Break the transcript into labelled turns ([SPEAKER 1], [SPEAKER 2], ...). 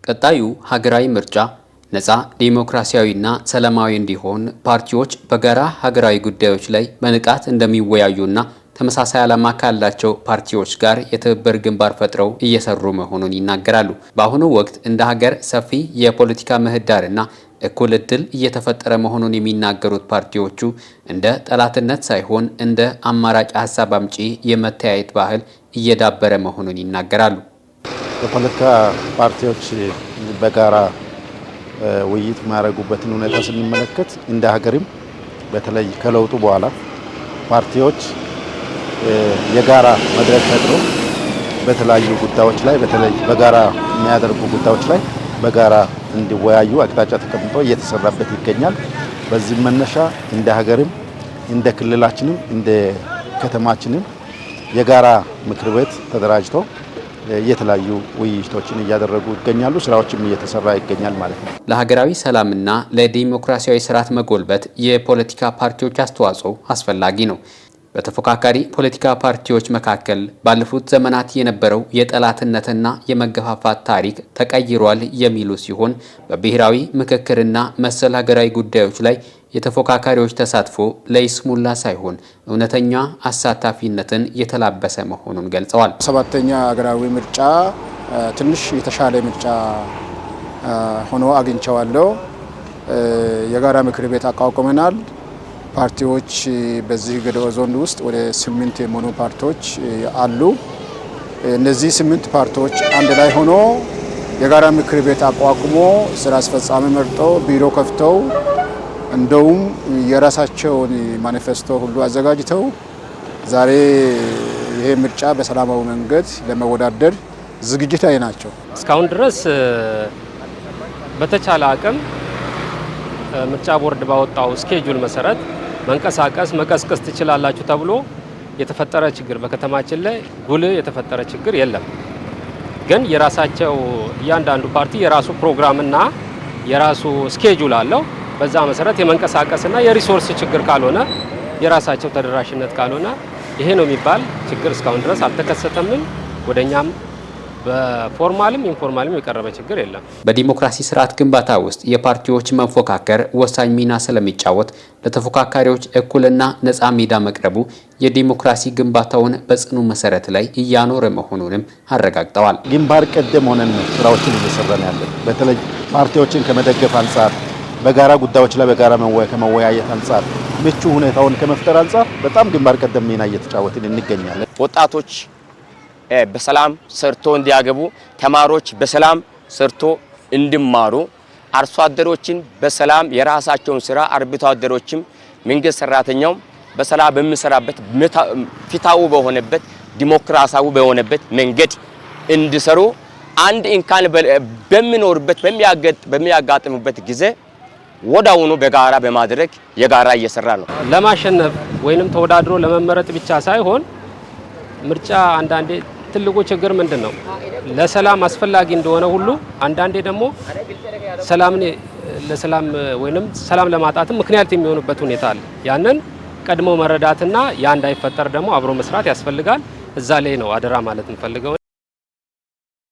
[SPEAKER 1] ቀጣዩ ሀገራዊ ምርጫ ነፃ ዲሞክራሲያዊና ሰላማዊ እንዲሆን ፓርቲዎች በጋራ ሀገራዊ ጉዳዮች ላይ በንቃት እንደሚወያዩና ተመሳሳይ ዓላማ ካላቸው ፓርቲዎች ጋር የትብብር ግንባር ፈጥረው እየሰሩ መሆኑን ይናገራሉ። በአሁኑ ወቅት እንደ ሀገር ሰፊ የፖለቲካ ምህዳርና እኩል ዕድል እየተፈጠረ መሆኑን የሚናገሩት ፓርቲዎቹ እንደ ጠላትነት ሳይሆን እንደ አማራጭ ሀሳብ አምጪ የመተያየት ባህል እየዳበረ መሆኑን ይናገራሉ።
[SPEAKER 2] የፖለቲካ ፓርቲዎች በጋራ ውይይት ማድረጉበትን ሁኔታ ስንመለከት እንደ ሀገርም በተለይ ከለውጡ በኋላ ፓርቲዎች የጋራ መድረክ ፈጥሮ በተለያዩ ጉዳዮች ላይ በተለይ በጋራ የሚያደርጉ ጉዳዮች ላይ በጋራ እንዲወያዩ አቅጣጫ ተቀምጦ እየተሰራበት ይገኛል። በዚህ መነሻ እንደ ሀገርም እንደ ክልላችንም እንደ ከተማችንም የጋራ ምክር ቤት ተደራጅቶ የተለያዩ ውይይቶችን እያደረጉ ይገኛሉ። ስራዎችም እየተሰራ ይገኛል ማለት ነው።
[SPEAKER 1] ለሀገራዊ ሰላምና ለዲሞክራሲያዊ ስርዓት መጎልበት የፖለቲካ ፓርቲዎች አስተዋጽኦ አስፈላጊ ነው። በተፎካካሪ ፖለቲካ ፓርቲዎች መካከል ባለፉት ዘመናት የነበረው የጠላትነትና የመገፋፋት ታሪክ ተቀይሯል የሚሉ ሲሆን በብሔራዊ ምክክርና መሰል ሀገራዊ ጉዳዮች ላይ የተፎካካሪዎች ተሳትፎ ለይስሙላ ሳይሆን እውነተኛ አሳታፊነትን የተላበሰ መሆኑን ገልጸዋል።
[SPEAKER 3] ሰባተኛ ሀገራዊ ምርጫ ትንሽ የተሻለ ምርጫ ሆኖ አግኝቼዋለሁ። የጋራ ምክር ቤት አቋቁመናል። ፓርቲዎች በዚህ ገደኦ ዞን ውስጥ ወደ 8 የሚሆኑ ፓርቲዎች አሉ። እነዚህ 8 ፓርቲዎች አንድ ላይ ሆኖ የጋራ ምክር ቤት አቋቁሞ ስራ አስፈጻሚ መርጠው ቢሮ ከፍተው እንደውም የራሳቸውን ማኒፌስቶ ሁሉ አዘጋጅተው ዛሬ ይሄ ምርጫ በሰላማዊ መንገድ ለመወዳደር ዝግጅት ላይ ናቸው።
[SPEAKER 4] እስካሁን ድረስ በተቻለ አቅም ምርጫ ቦርድ ባወጣው ስኬጁል መሰረት መንቀሳቀስ መቀስቀስ ትችላላችሁ ተብሎ የተፈጠረ ችግር በከተማችን ላይ ጉልህ የተፈጠረ ችግር የለም። ግን የራሳቸው እያንዳንዱ ፓርቲ የራሱ ፕሮግራምና የራሱ ስኬጁል አለው። በዛ መሰረት የመንቀሳቀስና የሪሶርስ ችግር ካልሆነ የራሳቸው ተደራሽነት ካልሆነ ይሄ ነው የሚባል ችግር እስካሁን ድረስ አልተከሰተምም። ወደኛም በፎርማልም ኢንፎርማልም የቀረበ ችግር የለም።
[SPEAKER 1] በዲሞክራሲ ስርዓት ግንባታ ውስጥ የፓርቲዎች መፎካከር ወሳኝ ሚና ስለሚጫወት ለተፎካካሪዎች እኩልና ነፃ ሜዳ መቅረቡ የዲሞክራሲ ግንባታውን በጽኑ መሰረት ላይ እያኖረ መሆኑንም አረጋግጠዋል።
[SPEAKER 2] ግንባር ቀደም ሆነን ነው ስራዎችን እየሰራን ያለን። በተለይ ፓርቲዎችን ከመደገፍ አንጻር በጋራ ጉዳዮች ላይ በጋራ ከመወያየት አንጻር ምቹ ሁኔታውን ከመፍጠር አንጻር በጣም ግንባር ቀደም ሚና እየተጫወትን እንገኛለን።
[SPEAKER 5] ወጣቶች በሰላም ሰርቶ እንዲያገቡ፣ ተማሪዎች በሰላም ሰርቶ እንዲማሩ፣ አርሶ አደሮችን በሰላም የራሳቸውን ስራ አርብቶ አደሮችም መንግስት ሰራተኛው በሰላም በሚሰራበት ፍትሃዊ በሆነበት ዲሞክራሲያዊ በሆነበት መንገድ እንዲሰሩ አንድ እንካን በሚኖርበት በሚያጋጥምበት ጊዜ ወዳውኑ በጋራ በማድረግ የጋራ እየሰራ ነው።
[SPEAKER 4] ለማሸነፍ ወይንም ተወዳድሮ ለመመረጥ ብቻ ሳይሆን ምርጫ አንዳንዴ ትልቁ ችግር ምንድነው? ለሰላም አስፈላጊ እንደሆነ ሁሉ አንዳንዴ ደግሞ ለሰላም ወይንም ሰላም ለማጣትም ምክንያት የሚሆኑበት ሁኔታ አለ። ያንን ቀድሞ መረዳትና ያ እንዳይፈጠር ደግሞ አብሮ መስራት ያስፈልጋል። እዛ ላይ ነው አደራ ማለት እንፈልገው።